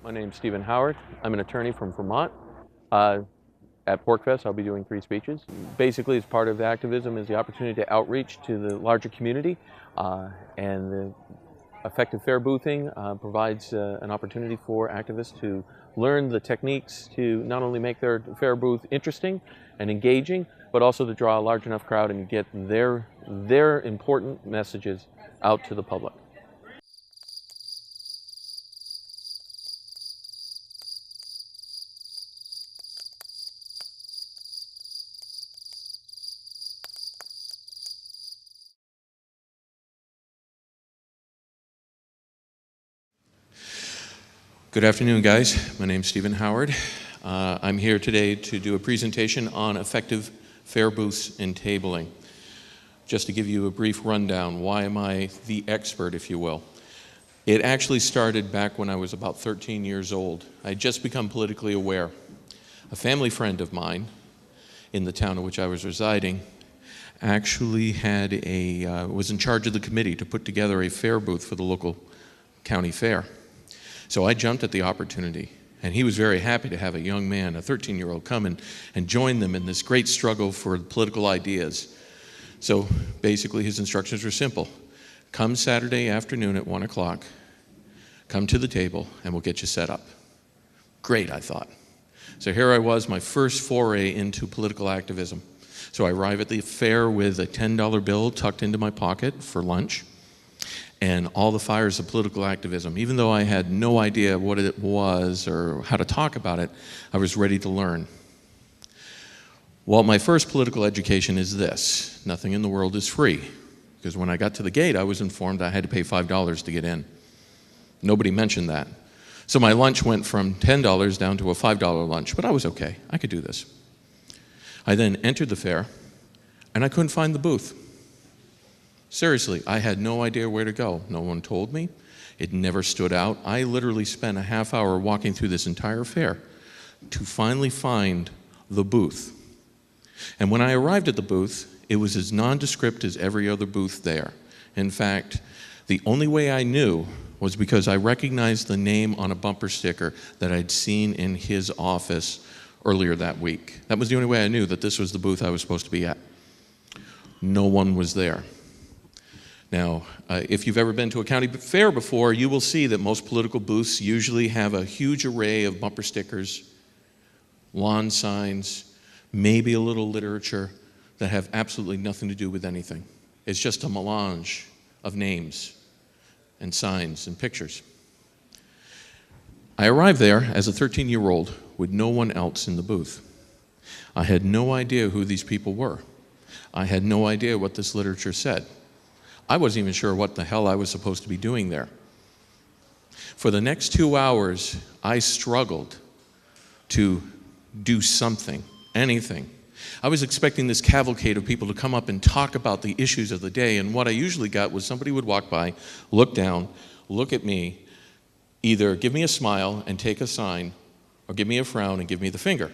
My name's Stephen Howard. I'm an attorney from Vermont. At PorcFest, I'll be doing 3 speeches. Basically, as part of the activism is the opportunity to outreach to the larger community, and the effective fair boothing provides an opportunity for activists to learn the techniques to not only make their fair booth interesting and engaging, but also to draw a large enough crowd and get their important messages out to the public. Good afternoon, guys. My name's Stephen Howard. I'm here today to do a presentation on effective fair booths and tabling. Just to give you a brief rundown, why am I the expert, if you will? It actually started back when I was about 13 years old. I had just become politically aware. A family friend of mine in the town in which I was residing actually was in charge of the committee to put together a fair booth for the local county fair. So I jumped at the opportunity, and he was very happy to have a young man, a 13-year-old, come and join them in this great struggle for political ideas. So basically his instructions were simple. Come Saturday afternoon at 1 o'clock, come to the table, and we'll get you set up. Great, I thought. So here I was, my first foray into political activism. So I arrive at the fair with a $10 bill tucked into my pocket for lunch, and all the fires of political activism. Even though I had no idea what it was or how to talk about it, I was ready to learn. Well, my first political education is this: nothing in the world is free. Because when I got to the gate, I was informed I had to pay $5 to get in. Nobody mentioned that. So my lunch went from $10 down to a $5 lunch, but I was okay. I could do this. I then entered the fair, and I couldn't find the booth. Seriously, I had no idea where to go. No one told me. It never stood out. I literally spent a half hour walking through this entire fair to finally find the booth. And when I arrived at the booth, it was as nondescript as every other booth there. In fact, the only way I knew was because I recognized the name on a bumper sticker that I'd seen in his office earlier that week. That was the only way I knew that this was the booth I was supposed to be at. No one was there. Now, if you've ever been to a county fair before, you will see that most political booths usually have a huge array of bumper stickers, lawn signs, maybe a little literature that have absolutely nothing to do with anything. It's just a melange of names and signs and pictures. I arrived there as a 13-year-old with no one else in the booth. I had no idea who these people were. I had no idea what this literature said. I wasn't even sure what the hell I was supposed to be doing there. For the next 2 hours, I struggled to do something, anything. I was expecting this cavalcade of people to come up and talk about the issues of the day, and what I usually got was somebody would walk by, look down, look at me, either give me a smile and take a sign, or give me a frown and give me the finger.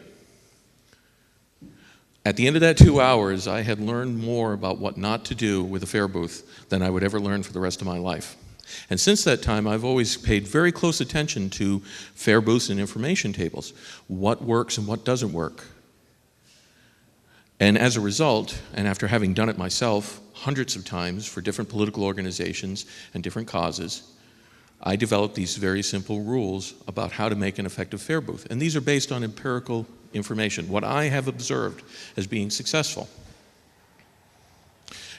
At the end of that 2 hours, I had learned more about what not to do with a fair booth than I would ever learn for the rest of my life. And since that time, I've always paid very close attention to fair booths and information tables, what works and what doesn't work. And as a result, and after having done it myself hundreds of times for different political organizations and different causes, I developed these very simple rules about how to make an effective fair booth. And these are based on empirical information, what I have observed as being successful.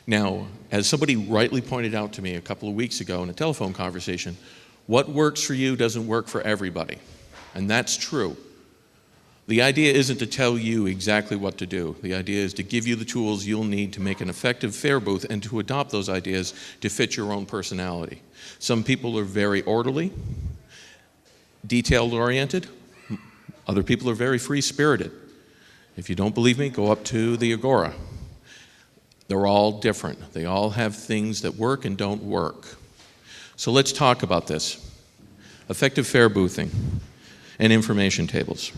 Now, as somebody rightly pointed out to me a couple of weeks ago in a telephone conversation, what works for you doesn't work for everybody. And that's true. The idea isn't to tell you exactly what to do. The idea is to give you the tools you'll need to make an effective fair booth and to adopt those ideas to fit your own personality. Some people are very orderly, detail-oriented. Other people are very free-spirited. If you don't believe me, go up to the Agora. They're all different. They all have things that work and don't work. So let's talk about this. Effective fair boothing and information tables.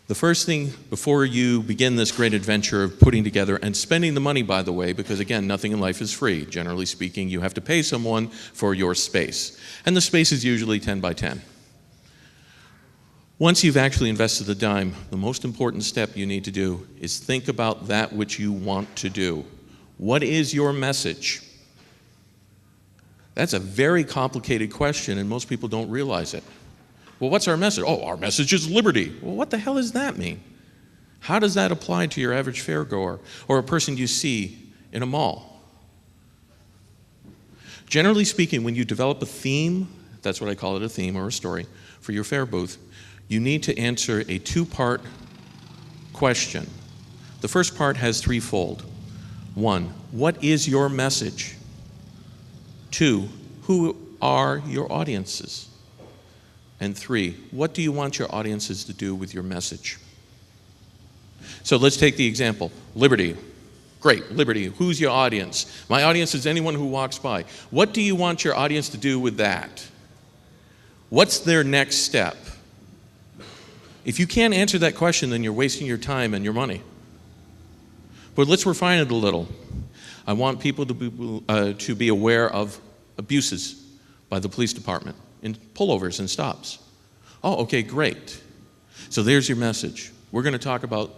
The first thing before you begin this great adventure of putting together and spending the money, by the way, because again, nothing in life is free. Generally speaking, you have to pay someone for your space. And the space is usually 10 by 10. Once you've actually invested the dime, the most important step you need to do is think about that which you want to do. What is your message? That's a very complicated question, and most people don't realize it. Well, what's our message? Oh, our message is liberty. Well, what the hell does that mean? How does that apply to your average fairgoer or a person you see in a mall? Generally speaking, when you develop a theme, that's what I call it, a theme or a story, for your fair booth, you need to answer a two-part question. The first part has threefold. 1, what is your message? 2, who are your audiences? And 3, what do you want your audiences to do with your message? So let's take the example, liberty. Great, liberty. Who's your audience? My audience is anyone who walks by. What do you want your audience to do with that? What's their next step? If you can't answer that question, then you're wasting your time and your money. But let's refine it a little. I want people to be aware of abuses by the police department in pullovers and stops. Oh, okay, great. So there's your message. We're going to talk about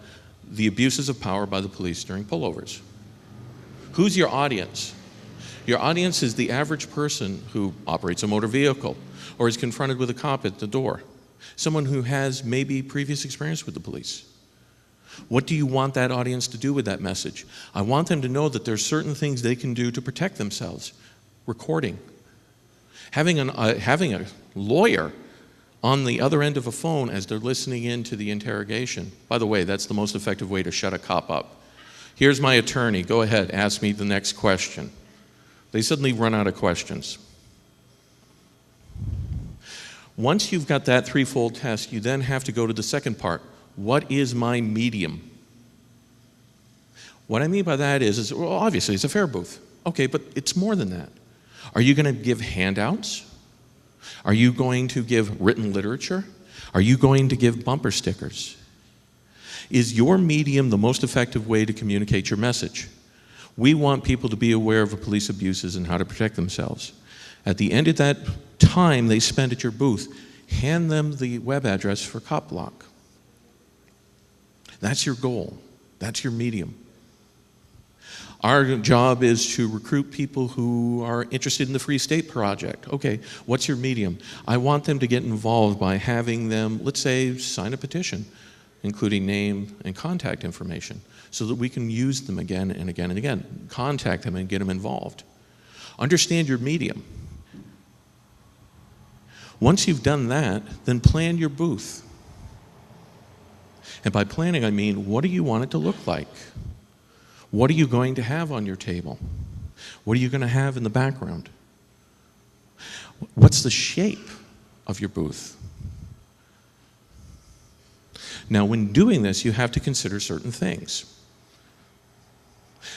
the abuses of power by the police during pullovers. Who's your audience? Your audience is the average person who operates a motor vehicle or is confronted with a cop at the door. Someone who has maybe previous experience with the police. What do you want that audience to do with that message? I want them to know that there's certain things they can do to protect themselves. Recording. Having a lawyer on the other end of a phone as they're listening in to the interrogation. By the way, that's the most effective way to shut a cop up. Here's my attorney. Go ahead, ask me the next question. They suddenly run out of questions. Once you've got that threefold test, you then have to go to the second part. What is my medium? What I mean by that is well, obviously it's a fair booth. Okay, but it's more than that. Are you going to give handouts? Are you going to give written literature? Are you going to give bumper stickers? Is your medium the most effective way to communicate your message? We want people to be aware of police abuses and how to protect themselves. At the end of that time they spend at your booth, hand them the web address for Cop Block. That's your goal. That's your medium. Our job is to recruit people who are interested in the Free State Project. Okay, what's your medium? I want them to get involved by having them, let's say, sign a petition, including name and contact information, so that we can use them again and again and again. Contact them and get them involved. Understand your medium. Once you've done that, then plan your booth. And by planning, I mean, what do you want it to look like? What are you going to have on your table? What are you going to have in the background? What's the shape of your booth? Now, when doing this, you have to consider certain things.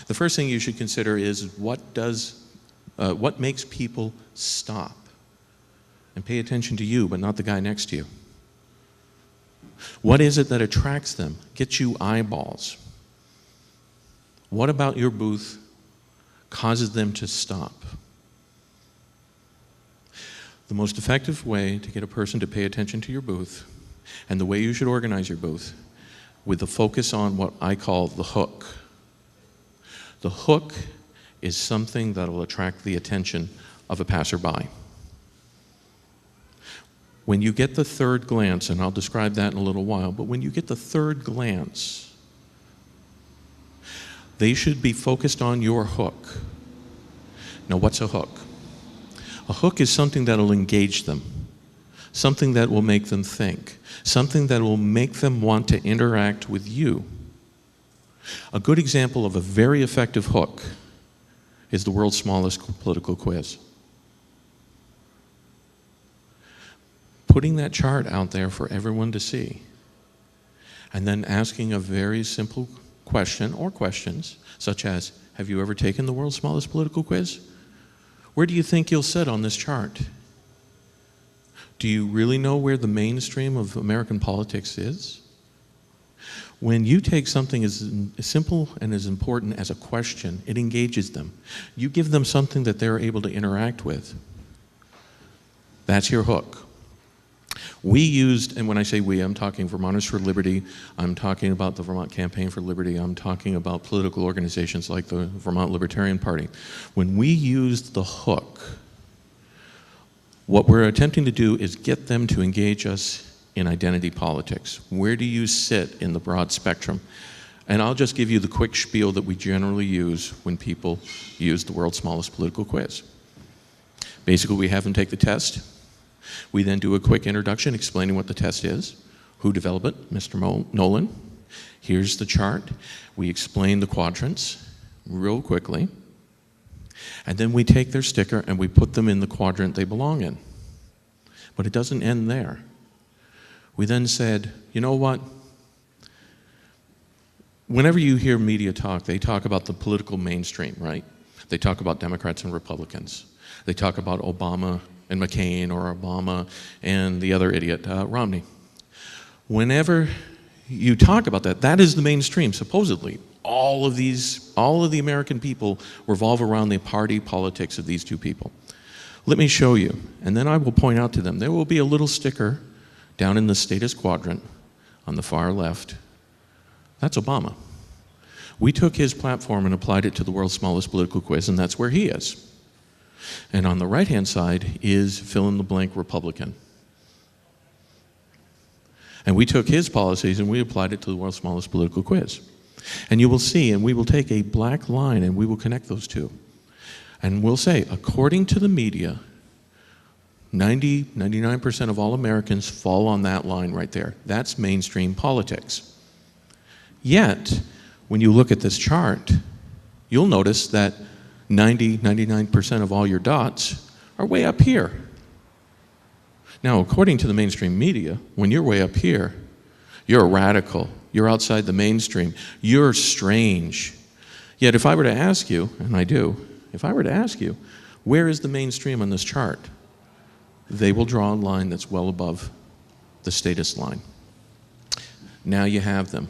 The first thing you should consider is what makes people stop and pay attention to you, but not the guy next to you? What is it that attracts them, gets you eyeballs? What about your booth causes them to stop? The most effective way to get a person to pay attention to your booth, and the way you should organize your booth, with the focus on what I call the hook. The hook is something that will attract the attention of a passerby. When you get the third glance, and I'll describe that in a little while, but when you get the third glance, they should be focused on your hook. Now, what's a hook? A hook is something that will engage them, something that will make them think, something that will make them want to interact with you. A good example of a very effective hook is the world's smallest political quiz. Putting that chart out there for everyone to see, and then asking a very simple question or questions, such as, have you ever taken the world's smallest political quiz? Where do you think you'll sit on this chart? Do you really know where the mainstream of American politics is? When you take something as simple and as important as a question, it engages them. You give them something that they're able to interact with. That's your hook. We used, and when I say we, I'm talking Vermonters for Liberty, I'm talking about the Vermont Campaign for Liberty, I'm talking about political organizations like the Vermont Libertarian Party. When we used the hook, what we're attempting to do is get them to engage us in identity politics. Where do you sit in the broad spectrum? And I'll just give you the quick spiel that we generally use when people use the world's smallest political quiz. Basically, we have them take the test. We then do a quick introduction explaining what the test is, who developed it, Mr. Nolan. Here's the chart. We explain the quadrants real quickly. And then we take their sticker and we put them in the quadrant they belong in. But it doesn't end there. We then said, you know what? Whenever you hear media talk, they talk about the political mainstream, right? They talk about Democrats and Republicans. They talk about Obama and McCain, or Obama and the other idiot, Romney. Whenever you talk about that, that is the mainstream, supposedly. All of the American people revolve around the party politics of these two people. Let me show you, and then I will point out to them, there will be a little sticker down in the status quadrant on the far left. That's Obama. We took his platform and applied it to the world's smallest political quiz, and that's where he is. And on the right-hand side is fill-in-the-blank Republican. And we took his policies and we applied it to the world's smallest political quiz. And you will see, and we will take a black line and we will connect those two. And we'll say, according to the media, 99% of all Americans fall on that line right there. That's mainstream politics. Yet, when you look at this chart, you'll notice that 99% of all your dots are way up here. Now, according to the mainstream media, when you're way up here, you're a radical. You're outside the mainstream. You're strange. Yet if I were to ask you, and I do, if I were to ask you, where is the mainstream on this chart? They will draw a line that's well above the status line. Now you have them.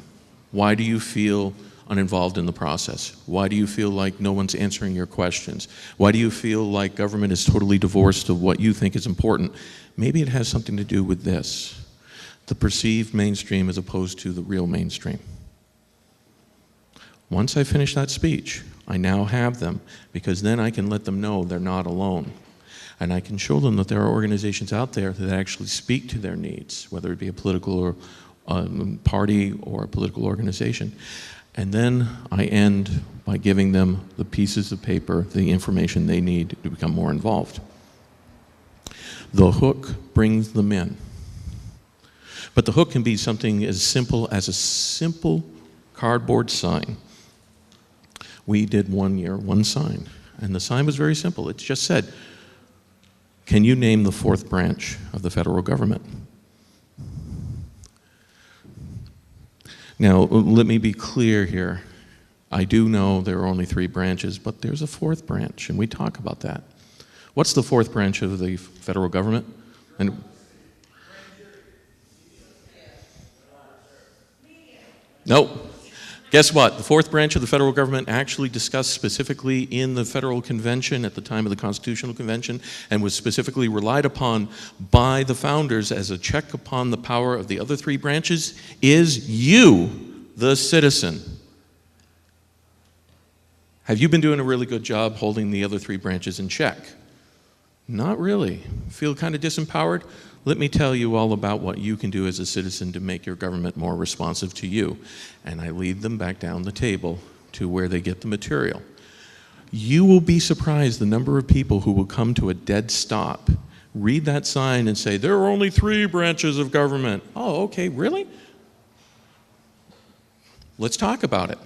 Why do you feel uninvolved in the process? Why do you feel like no one's answering your questions? Why do you feel like government is totally divorced of what you think is important? Maybe it has something to do with this, the perceived mainstream as opposed to the real mainstream. Once I finish that speech, I now have them, because then I can let them know they're not alone. And I can show them that there are organizations out there that actually speak to their needs, whether it be a political or party or a political organization. And then I end by giving them the pieces of paper, the information they need to become more involved. The hook brings them in. But the hook can be something as simple as a simple cardboard sign. We did one year, one sign, and the sign was very simple. It just said, can you name the fourth branch of the federal government? Now, let me be clear here. I do know there are only 3 branches, but there's a 4th branch, and we talk about that. What's the 4th branch of the federal government? And no. Guess what? The 4th branch of the federal government actually discussed specifically in the Federal Convention at the time of the Constitutional Convention, and was specifically relied upon by the founders as a check upon the power of the other 3 branches, is you, the citizen. Have you been doing a really good job holding the other 3 branches in check? Not really. Feel kind of disempowered? Let me tell you all about what you can do as a citizen to make your government more responsive to you. And I lead them back down the table to where they get the material. You will be surprised the number of people who will come to a dead stop, read that sign and say, there are only 3 branches of government. Oh, okay, really? Let's talk about it.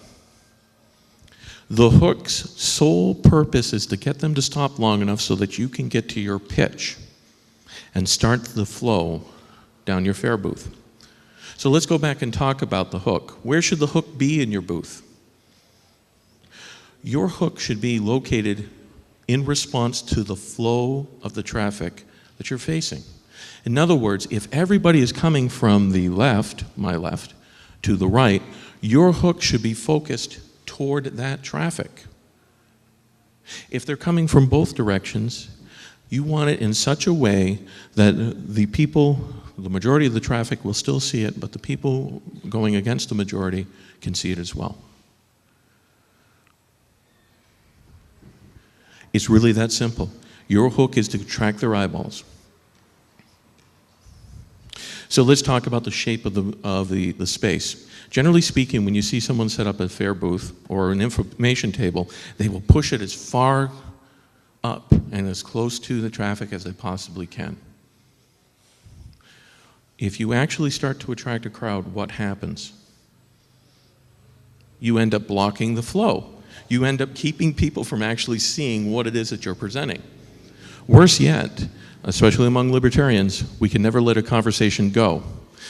The hook's sole purpose is to get them to stop long enough so that you can get to your pitch and start the flow down your fare booth. So let's go back and talk about the hook. Where should the hook be in your booth? Your hook should be located in response to the flow of the traffic that you're facing. In other words, if everybody is coming from the left, my left, to the right, your hook should be focused toward that traffic. If they're coming from both directions, You want it in such a way that the people, the majority of the traffic will still see it, but the people going against the majority can see it as well. It's really that simple. Your hook is to attract their eyeballs. So let's talk about the shape of the space. Generally speaking, when you see someone set up a fair booth or an information table, they will push it as far up and as close to the traffic as they possibly can. If you actually start to attract a crowd, what happens? You end up blocking the flow. You end up keeping people from actually seeing what it is that you're presenting. Worse yet, especially among libertarians, we can never let a conversation go.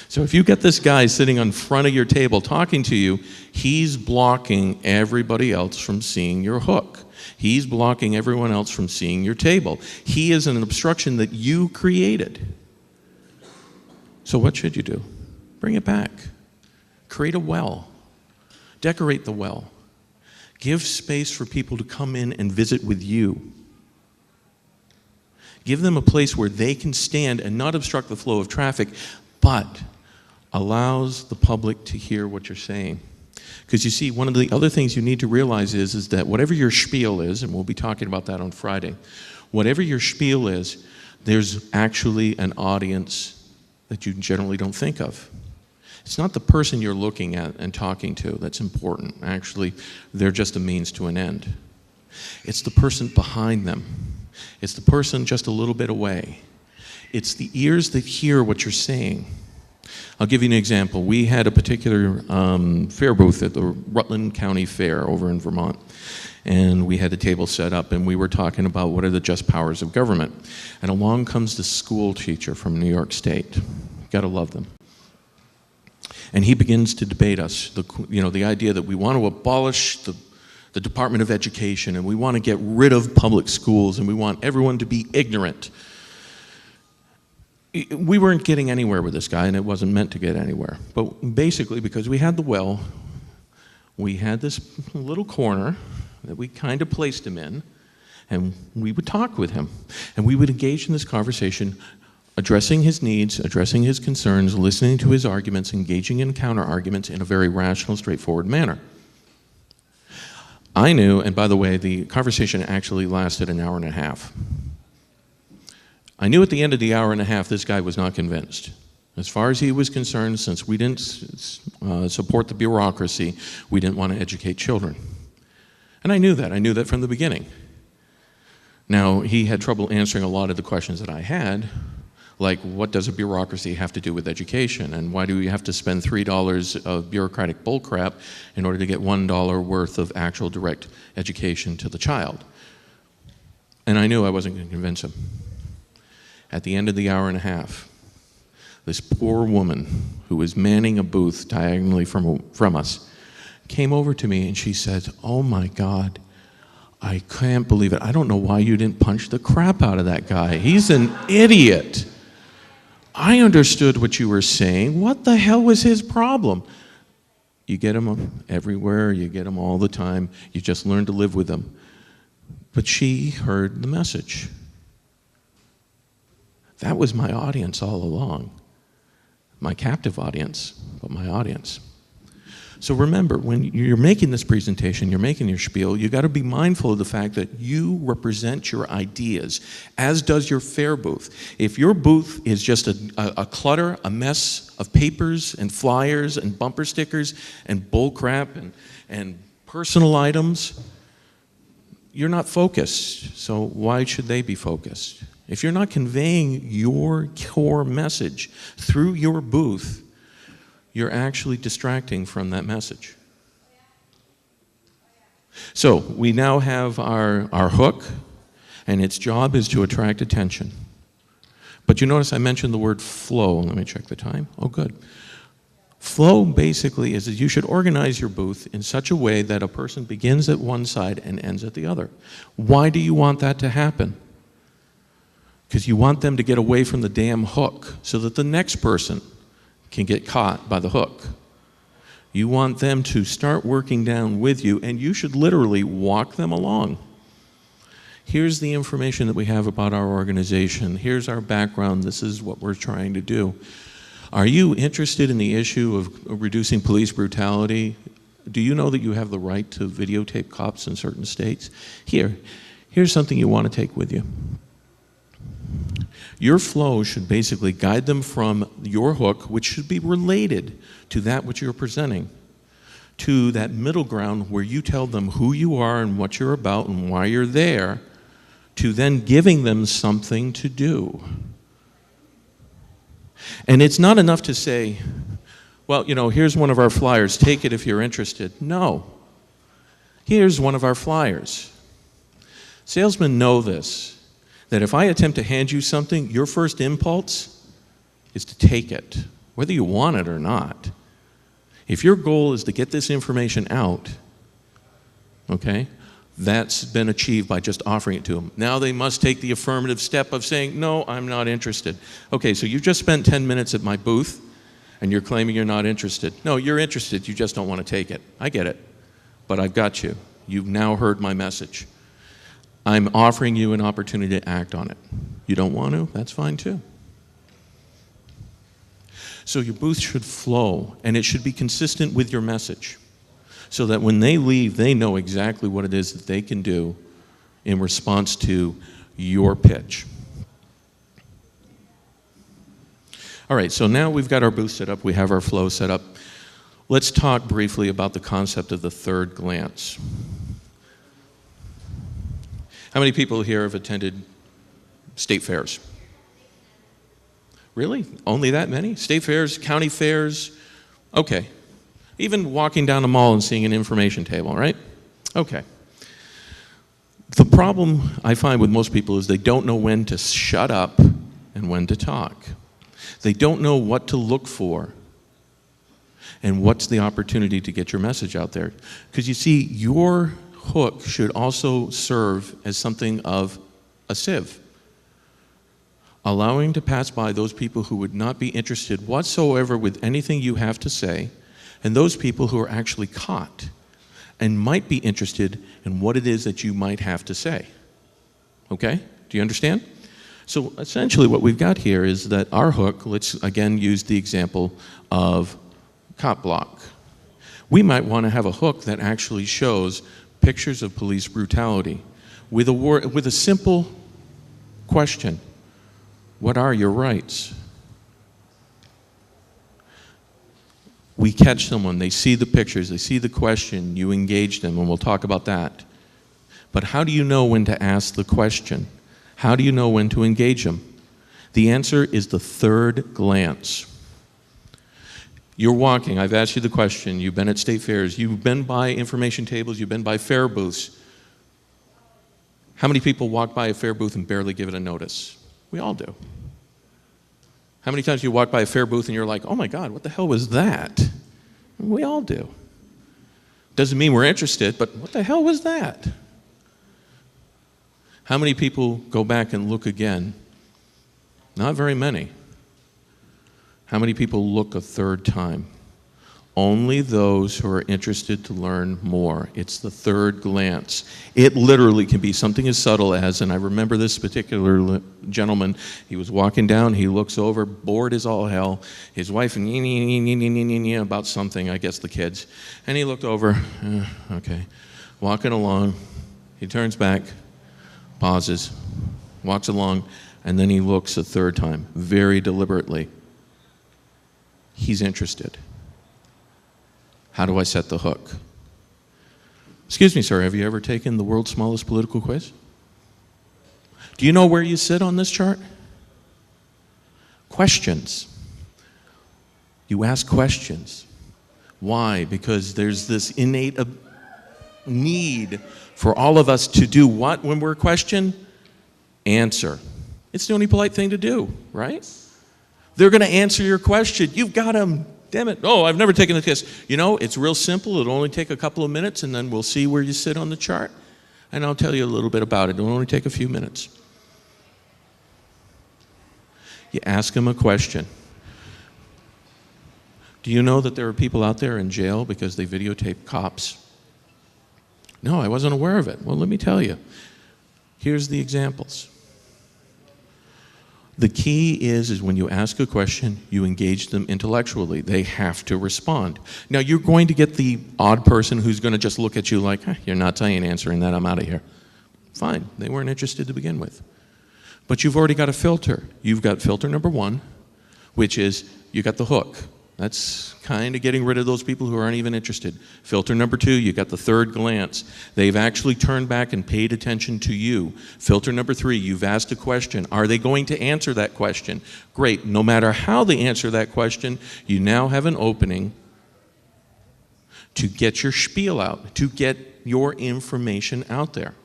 So if you get this guy sitting in front of your table talking to you, he's blocking everybody else from seeing your hook. He's blocking everyone else from seeing your table. He is an obstruction that you created. So what should you do? Bring it back. Create a well. Decorate the well. Give space for people to come in and visit with you. Give them a place where they can stand and not obstruct the flow of traffic, but allows the public to hear what you're saying. Because you see, one of the other things you need to realize is that whatever your spiel is, and we'll be talking about that on Friday, whatever your spiel is, there's actually an audience that you generally don't think of. It's not the person you're looking at and talking to that's important. Actually, they're just a means to an end. It's the person behind them. It's the person just a little bit away. It's the ears that hear what you're saying. I'll give you an example. We had a particular fair booth at the Rutland County Fair over in Vermont. And we had a table set up, and we were talking about what are the just powers of government. And along comes the school teacher from New York State. Gotta love them. And he begins to debate us, the idea that we want to abolish the Department of Education, and we want to get rid of public schools, and we want everyone to be ignorant. We weren't getting anywhere with this guy, and it wasn't meant to get anywhere. But basically, because we had the well, we had this little corner that we kind of placed him in, and we would talk with him. And we would engage in this conversation, addressing his needs, addressing his concerns, listening to his arguments, engaging in counter-arguments in a very rational, straightforward manner. I knew, and by the way, the conversation actually lasted an hour and a half. I knew at the end of the hour and a half this guy was not convinced. As far as he was concerned, since we didn't support the bureaucracy, we didn't want to educate children. And I knew that from the beginning. Now, he had trouble answering a lot of the questions that I had, like what does a bureaucracy have to do with education, and why do we have to spend $3 of bureaucratic bullcrap in order to get $1 worth of actual direct education to the child? And I knew I wasn't going to convince him. At the end of the hour and a half, this poor woman who was manning a booth diagonally from us came over to me and she said, "Oh my God, I can't believe it. I don't know why you didn't punch the crap out of that guy. He's an idiot. I understood what you were saying. What the hell was his problem?" You get them everywhere. You get them all the time. You just learn to live with them. But she heard the message. That was my audience all along. My captive audience, but my audience. So remember, when you're making this presentation, you're making your spiel, you got to be mindful of the fact that you represent your ideas, as does your fair booth. If your booth is just a clutter, a mess of papers and flyers and bumper stickers and bull crap and personal items, you're not focused. So why should they be focused? If you're not conveying your core message through your booth, you're actually distracting from that message. So we now have our hook, and its job is to attract attention. But you notice I mentioned the word flow. Let me check the time. Oh, good. Flow basically is that you should organize your booth in such a way that a person begins at one side and ends at the other. Why do you want that to happen? Because you want them to get away from the damn hook so that the next person can get caught by the hook. You want them to start working down with you, and you should literally walk them along. Here's the information that we have about our organization. Here's our background. This is what we're trying to do. Are you interested in the issue of reducing police brutality? Do you know that you have the right to videotape cops in certain states? Here's something you want to take with you. Your flow should basically guide them from your hook, which should be related to that which you're presenting, to that middle ground where you tell them who you are and what you're about and why you're there, to then giving them something to do. And it's not enough to say, well, you know, here's one of our flyers, take it if you're interested. No. Here's one of our flyers. Salesmen know this, that if I attempt to hand you something, your first impulse is to take it, whether you want it or not. If your goal is to get this information out, okay, that's been achieved by just offering it to them. Now they must take the affirmative step of saying, no, I'm not interested. Okay, so you've just spent 10 minutes at my booth, and you're claiming you're not interested. No, you're interested, you just don't want to take it. I get it, but I've got you. You've now heard my message. I'm offering you an opportunity to act on it. You don't want to? That's fine too. So your booth should flow, and it should be consistent with your message, so that when they leave, they know exactly what it is that they can do in response to your pitch. All right, so now we've got our booth set up, we have our flow set up. Let's talk briefly about the concept of the third glance. How many people here have attended state fairs? Really? Only that many? State fairs, county fairs? Okay. Even walking down a mall and seeing an information table, right? Okay. The problem I find with most people is they don't know when to shut up and when to talk. They don't know what to look for and what's the opportunity to get your message out there. Because you see, your hook should also serve as something of a sieve, allowing to pass by those people who would not be interested whatsoever with anything you have to say, and those people who are actually caught and might be interested in what it is that you might have to say. Okay? Do you understand? So essentially what we've got here is that our hook, let's again use the example of cop block. We might want to have a hook that actually shows pictures of police brutality with a simple question. What are your rights? We catch someone, they see the pictures, they see the question, you engage them, and we'll talk about that. But how do you know when to ask the question? How do you know when to engage them? The answer is the third glance. You're walking, I've asked you the question, you've been at state fairs, you've been by information tables, you've been by fair booths. How many people walk by a fair booth and barely give it a notice? We all do. How many times do you walk by a fair booth and you're like, oh my God, what the hell was that? We all do. Doesn't mean we're interested, but what the hell was that? How many people go back and look again? Not very many. How many people look a third time? Only those who are interested to learn more. It's the third glance. It literally can be something as subtle as, and I remember this particular gentleman, he was walking down, he looks over, bored as all hell, his wife about something, I guess the kids, and he looked over, okay, walking along, he turns back, pauses, walks along, and then he looks a third time, very deliberately. He's interested. How do I set the hook? Excuse me, sir, have you ever taken the world's smallest political quiz? Do you know where you sit on this chart? Questions. You ask questions. Why? Because there's this innate need for all of us to do what when we're questioned? Answer. It's the only polite thing to do, right? They're going to answer your question. You've got them. Damn it. Oh, I've never taken the test. You know, it's real simple. It'll only take a couple of minutes, and then we'll see where you sit on the chart. And I'll tell you a little bit about it. It'll only take a few minutes. You ask them a question. Do you know that there are people out there in jail because they videotape cops? No, I wasn't aware of it. Well, let me tell you. Here's the examples. The key is when you ask a question, you engage them intellectually. They have to respond. Now, you're going to get the odd person who's going to just look at you like, you're not answering that, I'm out of here. Fine, they weren't interested to begin with. But you've already got a filter. You've got filter number one, which is you got the hook. That's kind of getting rid of those people who aren't even interested. Filter number two, you got the third glance. They've actually turned back and paid attention to you. Filter number three, you've asked a question. Are they going to answer that question? Great. No matter how they answer that question, you now have an opening to get your spiel out, to get your information out there.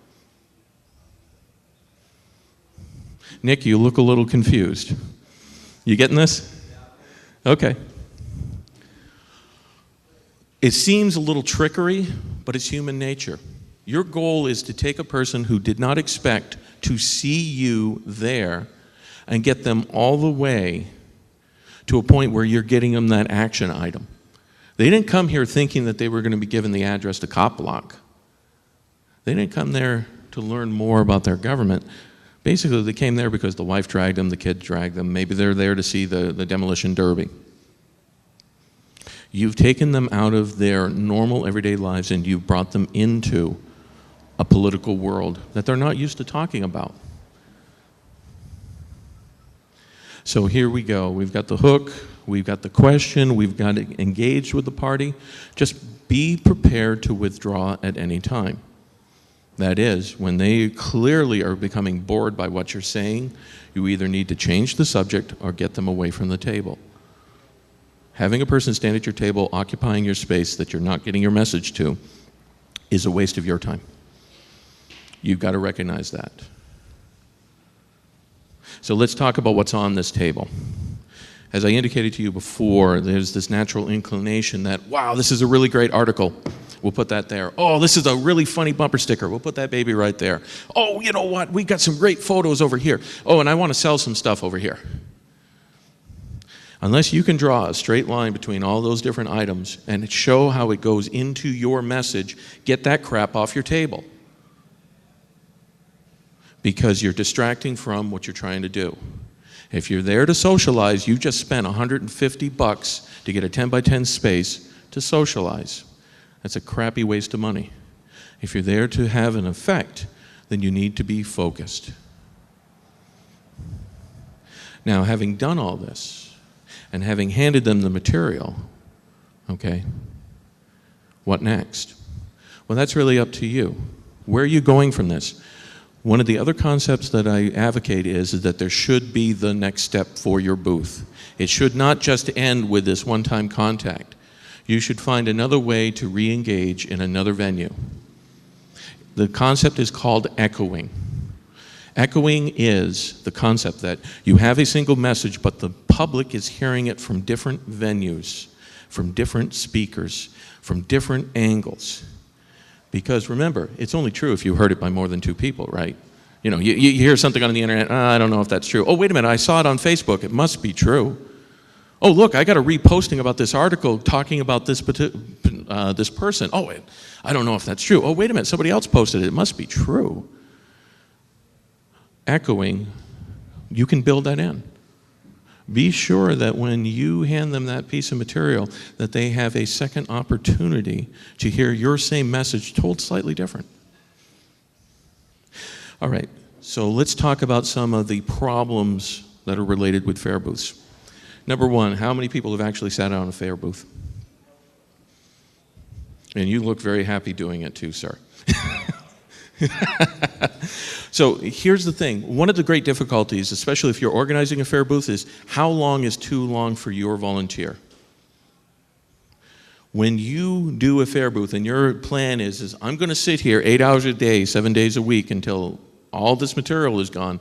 Nick, you look a little confused. You getting this? Okay. It seems a little trickery, but it's human nature. Your goal is to take a person who did not expect to see you there and get them all the way to a point where you're getting them that action item. They didn't come here thinking that they were going to be given the address to Cop Block. They didn't come there to learn more about their government. Basically, they came there because the wife dragged them, the kid dragged them. Maybe they're there to see the demolition derby. You've taken them out of their normal everyday lives and you've brought them into a political world that they're not used to talking about. So here we go. We've got the hook, we've got the question, we've got engaged with the party. Just be prepared to withdraw at any time. That is, when they clearly are becoming bored by what you're saying, you either need to change the subject or get them away from the table. Having a person stand at your table, occupying your space that you're not getting your message to, is a waste of your time. You've got to recognize that. So let's talk about what's on this table. As I indicated to you before, there's this natural inclination that, wow, this is a really great article. We'll put that there. Oh, this is a really funny bumper sticker. We'll put that baby right there. Oh, you know what? We got some great photos over here. Oh, and I want to sell some stuff over here. Unless you can draw a straight line between all those different items and show how it goes into your message, get that crap off your table. Because you're distracting from what you're trying to do. If you're there to socialize, you just spent $150 to get a 10 by 10 space to socialize. That's a crappy waste of money. If you're there to have an effect, then you need to be focused. Now, having done all this, and having handed them the material, okay, what next? Well, that's really up to you. Where are you going from this? One of the other concepts that I advocate is that there should be the next step for your booth. It should not just end with this one-time contact. You should find another way to re-engage in another venue. The concept is called echoing. Echoing is the concept that you have a single message, but the public is hearing it from different venues, from different speakers, from different angles. Because remember, it's only true if you heard it by more than two people, right? You know, you hear something on the internet, I don't know if that's true. Oh, wait a minute, I saw it on Facebook, it must be true. Oh, look, I got a reposting about this article talking about this person. Oh, I don't know if that's true. Oh, wait a minute, somebody else posted it, it must be true. Echoing, you can build that in. Be sure that when you hand them that piece of material, that they have a second opportunity to hear your same message told slightly different. All right, so let's talk about some of the problems that are related with fair booths. Number one, how many people have actually sat on a fair booth? And you look very happy doing it too, sir. So here's the thing. One of the great difficulties, especially if you're organizing a fair booth, is how long is too long for your volunteer? When you do a fair booth and your plan is I'm going to sit here 8 hours a day, 7 days a week until all this material is gone,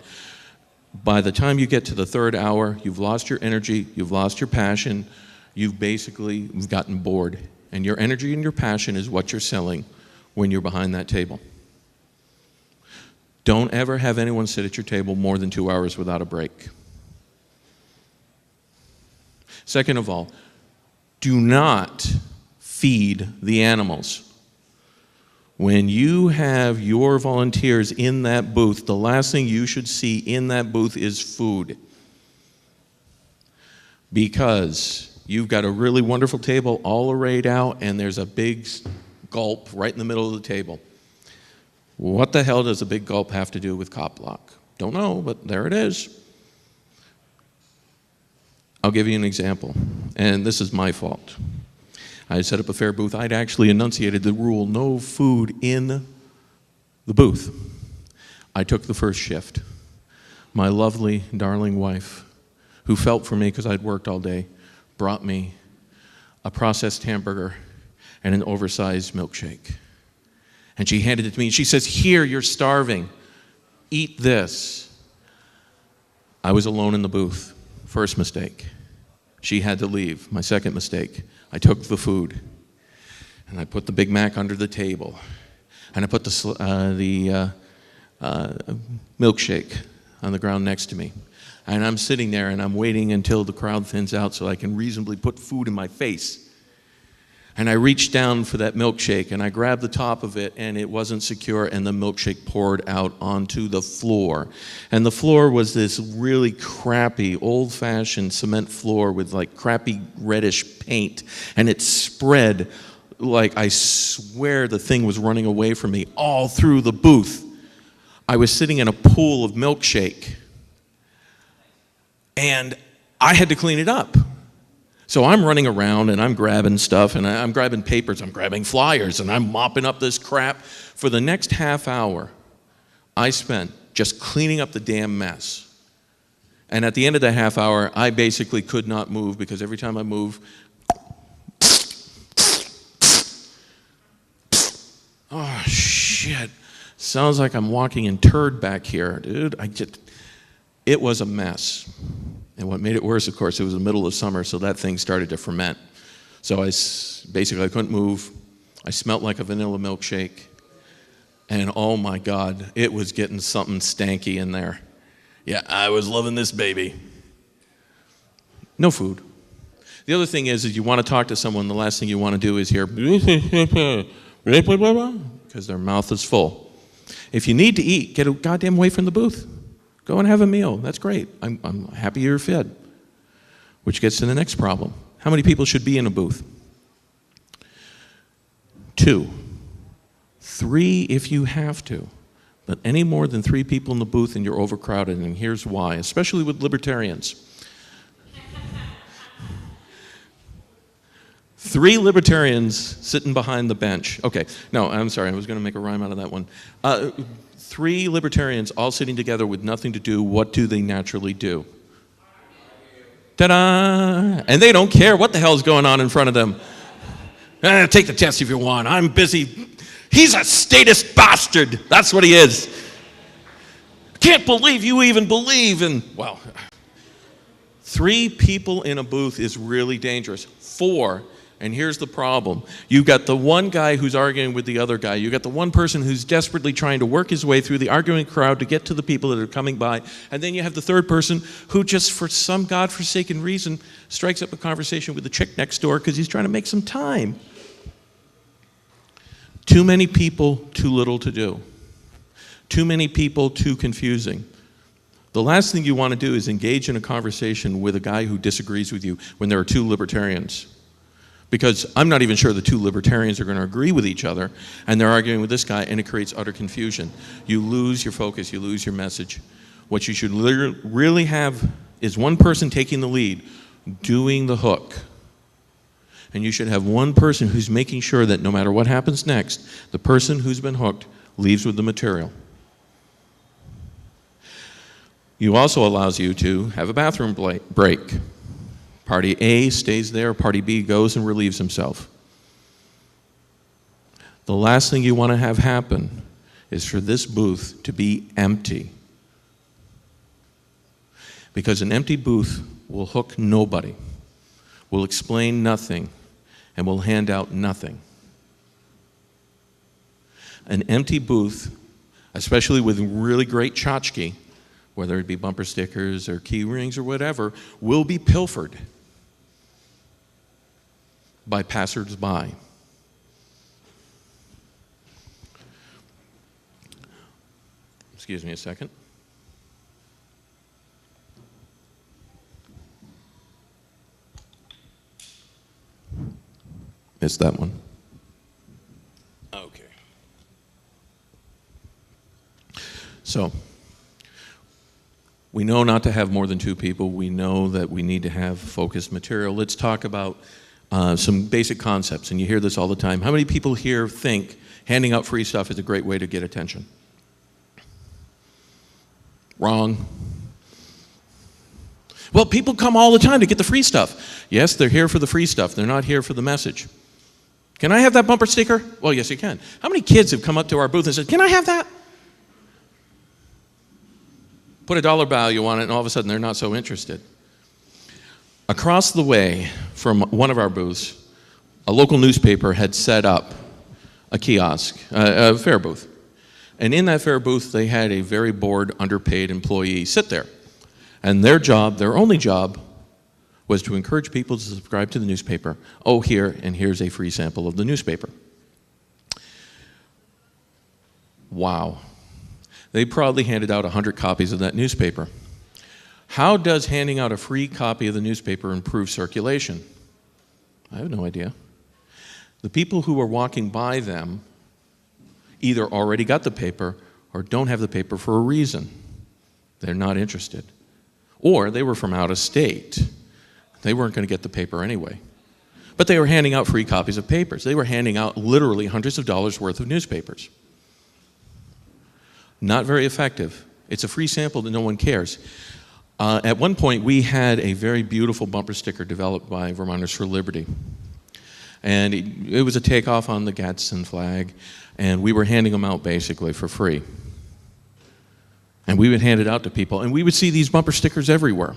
by the time you get to the third hour, you've lost your energy, you've lost your passion, you've basically gotten bored. And your energy and your passion is what you're selling when you're behind that table. Don't ever have anyone sit at your table more than 2 hours without a break. Second of all, do not feed the animals. When you have your volunteers in that booth, the last thing you should see in that booth is food. Because you've got a really wonderful table all arrayed out, and there's a big gulp right in the middle of the table. What the hell does a big gulp have to do with cop block? Don't know, but there it is. I'll give you an example, and this is my fault. I set up a fair booth. I'd actually enunciated the rule, no food in the booth. I took the first shift. My lovely, darling wife, who felt for me because I'd worked all day, brought me a processed hamburger and an oversized milkshake. And she handed it to me, and she says, "Here, you're starving. Eat this." I was alone in the booth. First mistake. She had to leave. My second mistake. I took the food, and I put the Big Mac under the table, and I put the milkshake on the ground next to me. And I'm sitting there, and I'm waiting until the crowd thins out so I can reasonably put food in my face. And I reached down for that milkshake, and I grabbed the top of it, and it wasn't secure, and the milkshake poured out onto the floor. And the floor was this really crappy, old-fashioned cement floor with like crappy reddish paint, and it spread like, I swear the thing was running away from me all through the booth. I was sitting in a pool of milkshake, and I had to clean it up. So I'm running around and I'm grabbing stuff, and I'm grabbing papers, I'm grabbing flyers, and I'm mopping up this crap. For the next half hour, I spent just cleaning up the damn mess. And at the end of the half hour, I basically could not move, because every time I move, oh shit, sounds like I'm walking in turd back here, dude. It was a mess. And what made it worse, of course, it was the middle of summer, so that thing started to ferment. So I couldn't move. I smelled like a vanilla milkshake. And oh my God, it was getting something stanky in there. Yeah, I was loving this baby. No food. The other thing is you want to talk to someone, the last thing you want to do is hear because their mouth is full. If you need to eat, get a goddamn away from the booth. Go and have a meal. That's great. I'm happy you're fed. Which gets to the next problem. How many people should be in a booth? 2. 3 if you have to. But any more than 3 people in the booth and you're overcrowded, and here's why, especially with libertarians. 3 libertarians sitting behind the bench. Okay, no, I'm sorry, I was going to make a rhyme out of that one. 3 libertarians all sitting together with nothing to do. What do they naturally do? Ta-da! And they don't care what the hell's going on in front of them. Take the test if you want. I'm busy. He's a statist bastard. That's what he is. Can't believe you even believe in, well, 3 people in a booth is really dangerous. 4. And here's the problem. You've got the one guy who's arguing with the other guy. You've got the one person who's desperately trying to work his way through the arguing crowd to get to the people that are coming by. And then you have the third person who just for some godforsaken reason strikes up a conversation with the chick next door because he's trying to make some time. Too many people, too little to do. Too many people, too confusing. The last thing you want to do is engage in a conversation with a guy who disagrees with you when there are 2 libertarians. Because I'm not even sure the 2 libertarians are going to agree with each other, and they're arguing with this guy, and it creates utter confusion. You lose your focus, you lose your message. What you should really have is one person taking the lead, doing the hook. And you should have one person who's making sure that no matter what happens next, the person who's been hooked leaves with the material. You also allows you to have a bathroom break. Party A stays there, Party B goes and relieves himself. The last thing you want to have happen is for this booth to be empty. Because an empty booth will hook nobody, will explain nothing, and will hand out nothing. An empty booth, especially with really great tchotchke, whether it be bumper stickers or key rings or whatever, will be pilfered by passers-by. Excuse me a second. Missed that one. Okay. So, we know not to have more than 2 people. We know that we need to have focused material. Let's talk about some basic concepts, and you hear this all the time. How many people here think handing out free stuff is a great way to get attention? Wrong. Well, people come all the time to get the free stuff. Yes, they're here for the free stuff. They're not here for the message. Can I have that bumper sticker? Well, yes, you can. How many kids have come up to our booth and said, can I have that? Put a dollar value on it, and all of a sudden they're not so interested. Across the way from one of our booths, a local newspaper had set up a kiosk, a fare booth. And in that fare booth, they had a very bored, underpaid employee sit there. And their job, their only job, was to encourage people to subscribe to the newspaper. Oh, here, and here's a free sample of the newspaper. Wow. They probably handed out 100 copies of that newspaper. How does handing out a free copy of the newspaper improve circulation? I have no idea. The people who are walking by them either already got the paper or don't have the paper for a reason. They're not interested. Or they were from out of state. They weren't going to get the paper anyway. But they were handing out free copies of papers. They were handing out literally hundreds of dollars worth of newspapers. Not very effective. It's a free sample that no one cares. At one point, we had a very beautiful bumper sticker developed by Vermonters for Liberty. And it was a takeoff on the Gadsden flag, and we were handing them out basically for free. And we would hand it out to people, and we would see these bumper stickers everywhere.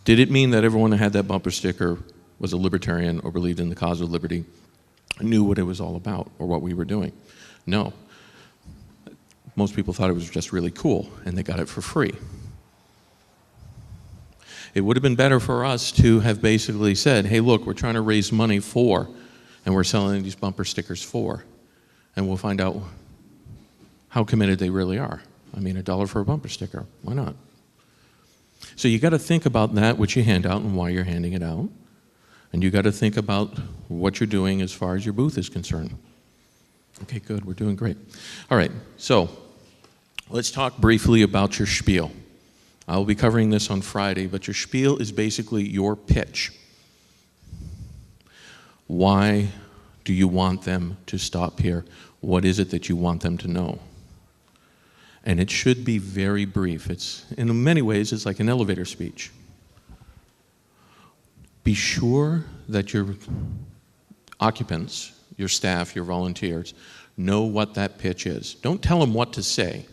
Did it mean that everyone who had that bumper sticker was a libertarian or believed in the cause of liberty, knew what it was all about or what we were doing? No. Most people thought it was just really cool, and they got it for free. It would have been better for us to have basically said, hey, look, we're trying to raise money for, and we're selling these bumper stickers for, and we'll find out how committed they really are. I mean, $1 for a bumper sticker, why not? So you got to think about that which you hand out and why you're handing it out, and you got to think about what you're doing as far as your booth is concerned. Okay, good, we're doing great. All right, so let's talk briefly about your spiel. I'll be covering this on Friday, but your spiel is basically your pitch. Why do you want them to stop here? What is it that you want them to know? And it should be very brief. In many ways, it's like an elevator speech. Be sure that your occupants, your staff, your volunteers, know what that pitch is. Don't tell them what to say.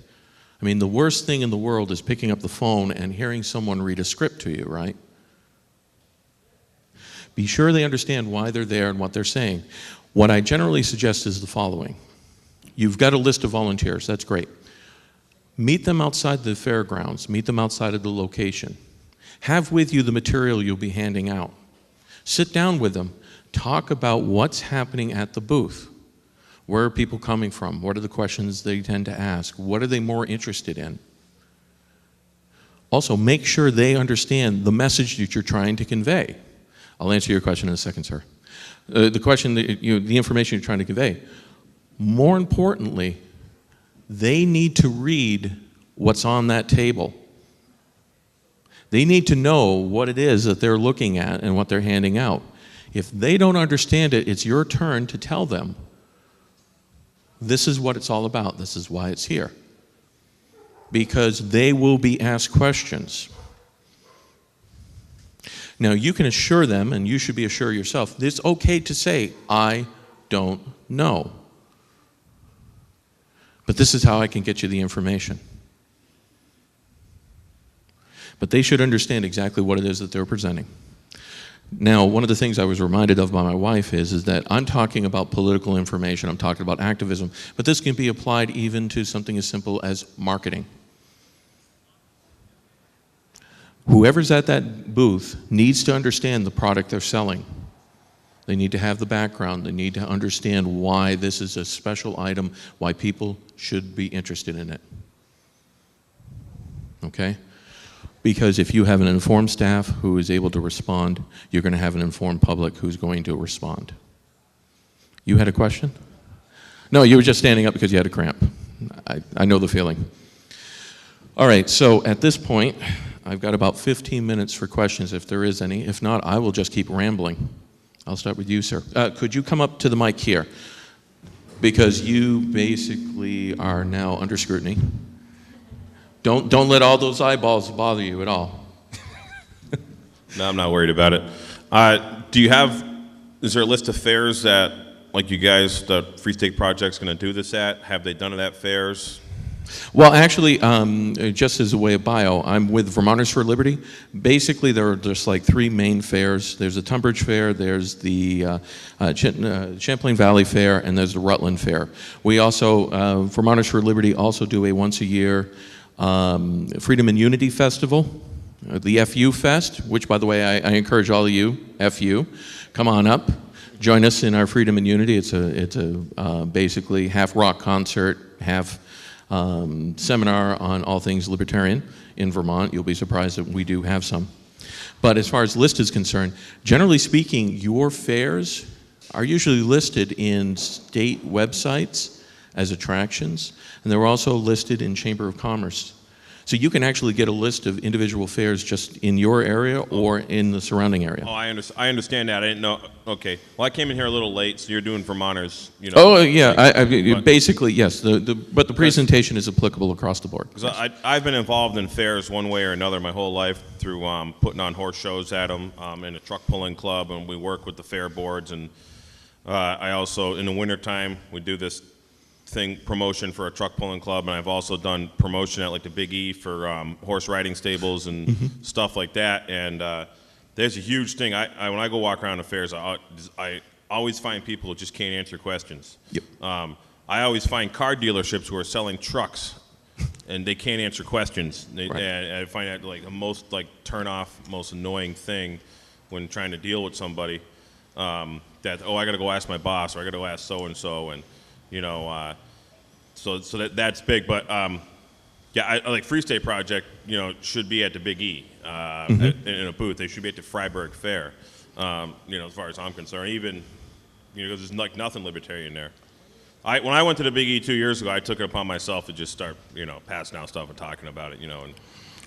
I mean, the worst thing in the world is picking up the phone and hearing someone read a script to you, right? Be sure they understand why they're there and what they're saying. What I generally suggest is the following. You've got a list of volunteers, that's great. Meet them outside the fairgrounds, meet them outside of the location. Have with you the material you'll be handing out. Sit down with them, talk about what's happening at the booth. Where are people coming from? What are the questions they tend to ask? What are they more interested in? Also, make sure they understand the message that you're trying to convey. I'll answer your question in a second, sir. The question, the information you're trying to convey. More importantly, they need to read what's on that table. They need to know what it is that they're looking at and what they're handing out. If they don't understand it, it's your turn to tell them, this is what it's all about. This is why it's here. Because they will be asked questions. Now, you can assure them, and you should be assured yourself, it's okay to say, I don't know. But this is how I can get you the information. But they should understand exactly what it is that they're presenting. Now, one of the things I was reminded of by my wife is that I'm talking about political information, I'm talking about activism, but this can be applied even to something as simple as marketing. Whoever's at that booth needs to understand the product they're selling. They need to have the background. They need to understand why this is a special item, why people should be interested in it. Okay? Because if you have an informed staff who is able to respond, you're going to have an informed public who's going to respond. You had a question? No, you were just standing up because you had a cramp. I know the feeling. All right, so at this point, I've got about 15 minutes for questions if there is any. If not, I will just keep rambling. I'll start with you, sir. Could you come up to the mic here? Because you basically are now under scrutiny. Don't let all those eyeballs bother you at all. No, I'm not worried about it. Is there a list of fairs that, like you guys, the Free State Project's going to do this at? Have they done it at fairs? Well, actually, just as a way of bio, I'm with Vermonters for Liberty. Basically, there are just like three main fairs. There's the Tunbridge Fair, there's the Champlain Valley Fair, and there's the Rutland Fair. We also, Vermonters for Liberty also do a once-a-year Freedom and Unity Festival, the FU Fest, which, by the way, I encourage all of you, FU, come on up. Join us in our Freedom and Unity. It's a basically half rock concert, half seminar on all things libertarian in Vermont. You'll be surprised that we do have some. But as far as list is concerned, generally speaking, your fairs are usually listed in state websites as attractions, and they're also listed in Chamber of Commerce. So you can actually get a list of individual fairs just in your area or in the surrounding area. Oh, I understand that. I didn't know. Okay. Well, I came in here a little late, so you're doing Vermonters, Oh, yeah. Basically, yes. But the presentation is applicable across the board. Because I've been involved in fairs one way or another my whole life through putting on horse shows at them in a truck pulling club, and we work with the fair boards. And I also, in the wintertime, we do this promotion for a truck pulling club, and I've also done promotion at like the Big E for horse riding stables and stuff like that. And there's a huge thing. When I go walk around the fairs, I always find people who just can't answer questions. Yep. I always find car dealerships who are selling trucks and they can't answer questions. And I find that like the most turn off, most annoying thing when trying to deal with somebody. I got to go ask my boss, or I got to go ask so and so, and so that's big. But yeah, I like Free State Project. Should be at the Big E in a booth. They should be at the Freiburg Fair. As far as I'm concerned, even because there's like nothing libertarian there. When I went to the Big E 2 years ago, I took it upon myself to just start passing out stuff and talking about it. And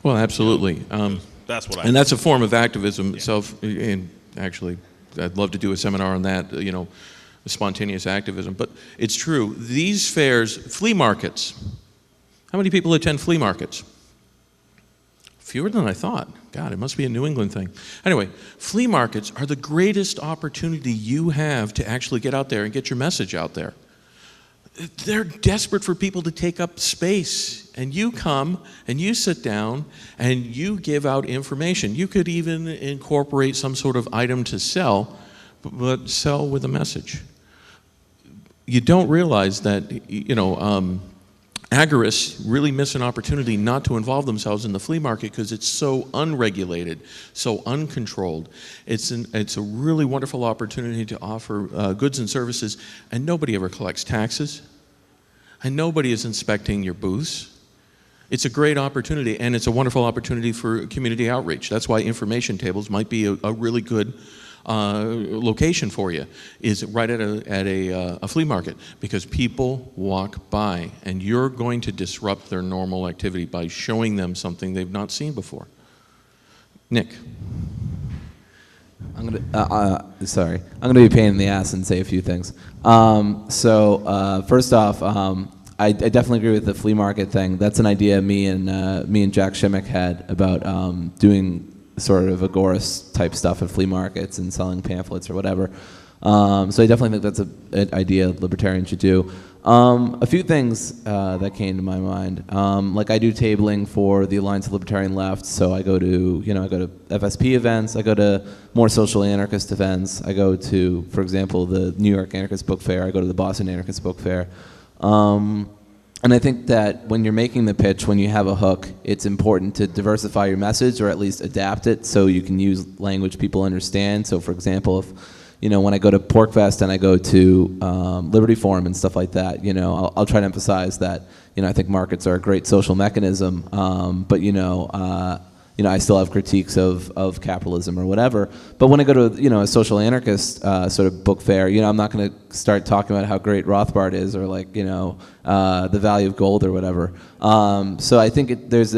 well, absolutely. That's what. And that's a form of activism itself. And actually, I'd love to do a seminar on that. Spontaneous activism. But it's true. These fairs, flea markets. How many people attend flea markets? Fewer than I thought. God, it must be a New England thing. Anyway, flea markets are the greatest opportunity you have to actually get out there and get your message out there. They're desperate for people to take up space. And you come and you sit down and you give out information. You could even incorporate some sort of item to sell, but sell with a message. You don't realize that, agorists really miss an opportunity not to involve themselves in the flea market because it's so unregulated, so uncontrolled. It's a really wonderful opportunity to offer goods and services, and nobody ever collects taxes, and nobody is inspecting your booths. It's a great opportunity, and it's a wonderful opportunity for community outreach. That's why information tables might be a really good location for you, is right at a flea market, because people walk by and you're going to disrupt their normal activity by showing them something they've not seen before. Nick. I'm gonna be a pain in the ass and say a few things. First off, I definitely agree with the flea market thing. That's an idea me and Jack Shimmick had about doing sort of agorist type stuff at flea markets and selling pamphlets or whatever. So I definitely think that's an idea libertarians should do. A few things that came to my mind. Like I do tabling for the Alliance of Libertarian Left, so I go to FSP events, I go to more social anarchist events, I go to, for example, the New York Anarchist Book Fair, I go to the Boston Anarchist Book Fair. And I think that when you're making the pitch, when you have a hook, it's important to diversify your message or at least adapt it so you can use language people understand. So for example, if when I go to PorcFest and I go to Liberty Forum and stuff like that, I'll try to emphasize that, I think markets are a great social mechanism, but I still have critiques of capitalism or whatever. But when I go to a social anarchist sort of book fair, I'm not going to start talking about how great Rothbard is or the value of gold or whatever. So I think there's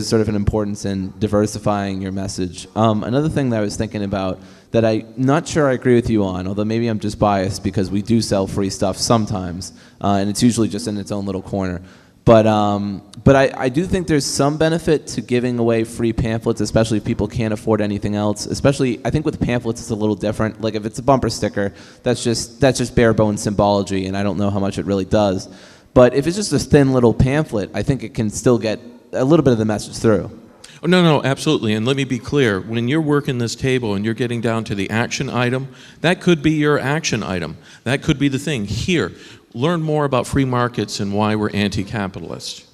sort of an importance in diversifying your message. Another thing that I was thinking about that I'm not sure I agree with you on, although maybe I'm just biased because we do sell free stuff sometimes, and it's usually just in its own little corner. But I do think there's some benefit to giving away free pamphlets, especially if people can't afford anything else. Especially, I think with pamphlets it's a little different. Like if it's a bumper sticker, that's just bare bones symbology, and I don't know how much it really does. But if it's just a thin little pamphlet, I think it can still get a little bit of the message through. Oh, no, absolutely. And let me be clear. When you're working this table and you're getting down to the action item, that could be your action item. That could be the thing. Here, learn more about free markets and why we're anti-capitalist.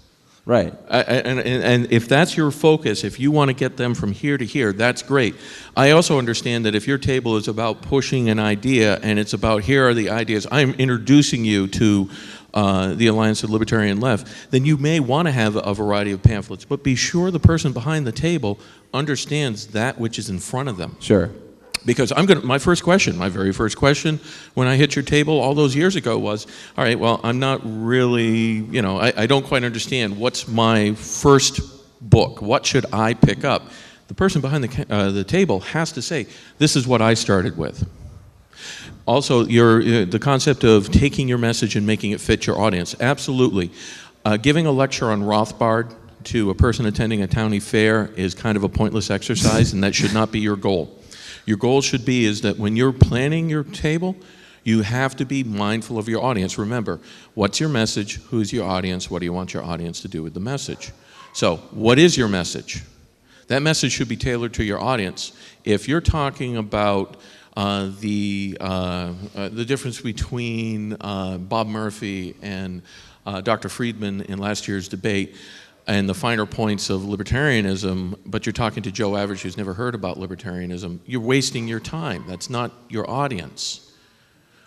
Right. And if that's your focus, if you want to get them from here to here, that's great. I also understand that if your table is about pushing an idea and it's about here are the ideas, I'm introducing you to the Alliance of the Libertarian Left, then you may want to have a variety of pamphlets, but be sure the person behind the table understands that which is in front of them. Sure. Because my very first question when I hit your table all those years ago was, all right, well, I'm not really, I don't quite understand what's my first book. What should I pick up? The person behind the table has to say, this is what I started with. Also, the concept of taking your message and making it fit your audience, absolutely. Giving a lecture on Rothbard to a person attending a county fair is kind of a pointless exercise, and that should not be your goal. Your goal should be is that when you're planning your table, you have to be mindful of your audience. Remember, what's your message? Who's your audience? What do you want your audience to do with the message? So, what is your message? That message should be tailored to your audience. If you're talking about the difference between Bob Murphy and Dr. Friedman in last year's debate, and the finer points of libertarianism, but you're talking to Joe Average who's never heard about libertarianism, you're wasting your time. That's not your audience.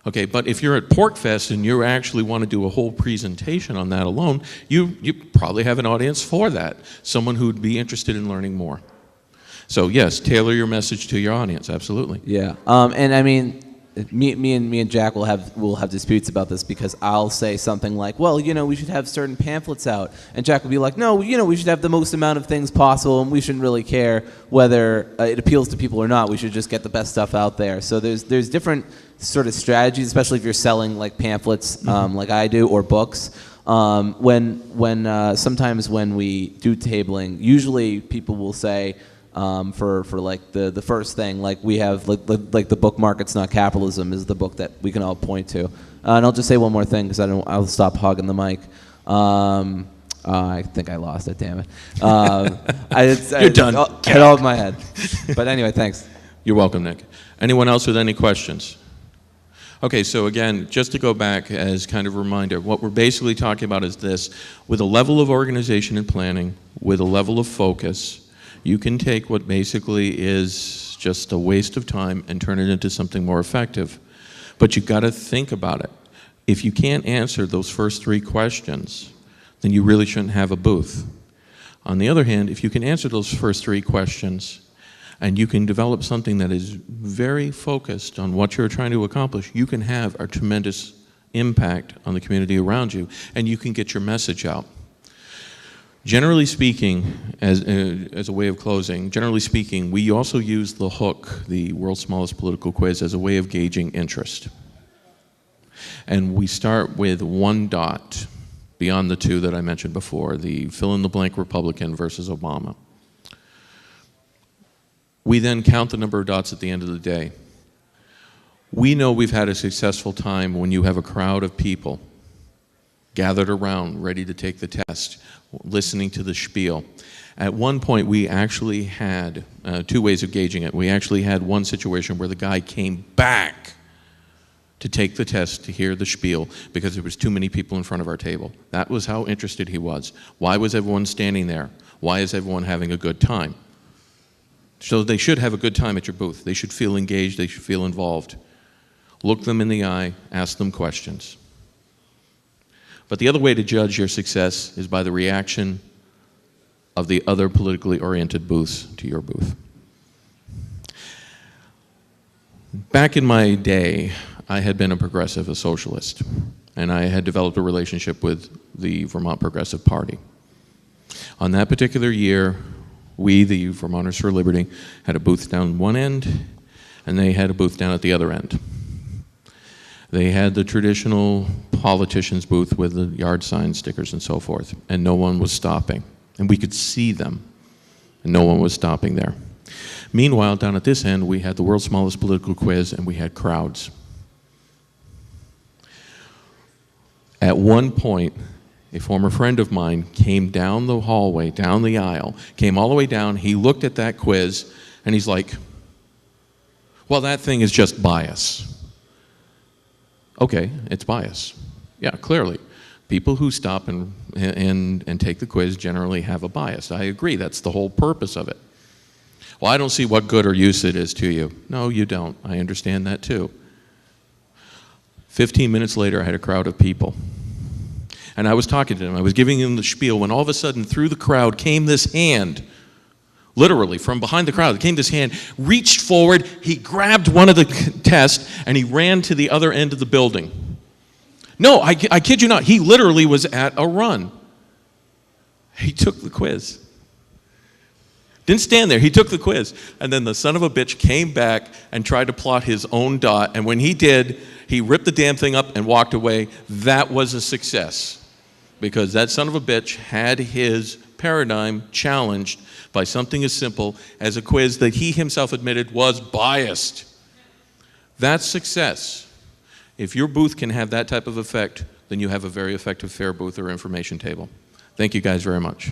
Okay, but if you're at PorcFest and you actually want to do a whole presentation on that alone, you probably have an audience for that, someone who would be interested in learning more. So yes, tailor your message to your audience, absolutely. Yeah, and I mean, me and Jack will have disputes about this because I'll say something like, well, we should have certain pamphlets out, and Jack will be like, no, we should have the most amount of things possible, and we shouldn't really care whether it appeals to people or not. We should just get the best stuff out there. So there's different sort of strategies, especially if you're selling like pamphlets, like I do, or books. Sometimes when we do tabling, usually people will say, for like the first thing, like we have like the book Markets Not Capitalism is the book that we can all point to. And I'll just say one more thing because I'll stop hogging the mic. I think I lost it, damn it. You're done. Get all of my head. But anyway, thanks. You're welcome, Nick. Anyone else with any questions? Okay, so again, just to go back as kind of a reminder, what we're basically talking about is this. With a level of organization and planning, with a level of focus, you can take what basically is just a waste of time and turn it into something more effective. But you've got to think about it. If you can't answer those first three questions, then you really shouldn't have a booth. On the other hand, if you can answer those first three questions and you can develop something that is very focused on what you're trying to accomplish, you can have a tremendous impact on the community around you, and you can get your message out. Generally speaking, as a way of closing, generally speaking, we also use the hook, the world's smallest political quiz, as a way of gauging interest. And we start with one dot beyond the two that I mentioned before, the fill-in-the-blank Republican versus Obama. We then count the number of dots at the end of the day. We know we've had a successful time when you have a crowd of people gathered around, ready to take the test, listening to the spiel. At one point, we actually had two ways of gauging it. We actually had one situation where the guy came back to take the test, to hear the spiel, because there was too many people in front of our table. That was how interested he was. Why was everyone standing there? Why is everyone having a good time? So they should have a good time at your booth. They should feel engaged. They should feel involved. look them in the eye, ask them questions. But the other way to judge your success is by the reaction of the other politically oriented booths to your booth. Back in my day, I had been a progressive, a socialist, and I had developed a relationship with the Vermont Progressive Party. On that particular year, we, the Vermonters for Liberty, had a booth down one end, and they had a booth down at the other end. They had the traditional politician's booth with the yard signs, stickers, and so forth, and no one was stopping. And we could see them, and no one was stopping there. Meanwhile, down at this end, we had the world's smallest political quiz, and we had crowds. At one point, a former friend of mine came down the hallway, down the aisle, came all the way down, he looked at that quiz, and he's like, well, that thing is just bias. Okay, it's bias. Yeah, clearly. People who stop and take the quiz generally have a bias. I agree, that's the whole purpose of it. Well, I don't see what good or use it is to you. No, you don't. I understand that too. 15 minutes later, I had a crowd of people. And I was talking to them. I was giving them the spiel when all of a sudden through the crowd came this hand. Literally, from behind the crowd, came this hand, reached forward, he grabbed one of the tests, and he ran to the other end of the building. No, I kid you not, he literally was at a run. He took the quiz. Didn't stand there, he took the quiz. And then the son of a bitch came back and tried to plot his own dot, and when he did, he ripped the damn thing up and walked away. That was a success, because that son of a bitch had his paradigm challenged by something as simple as a quiz that he himself admitted was biased. That's success. If your booth can have that type of effect, then you have a very effective fair booth or information table. Thank you guys very much.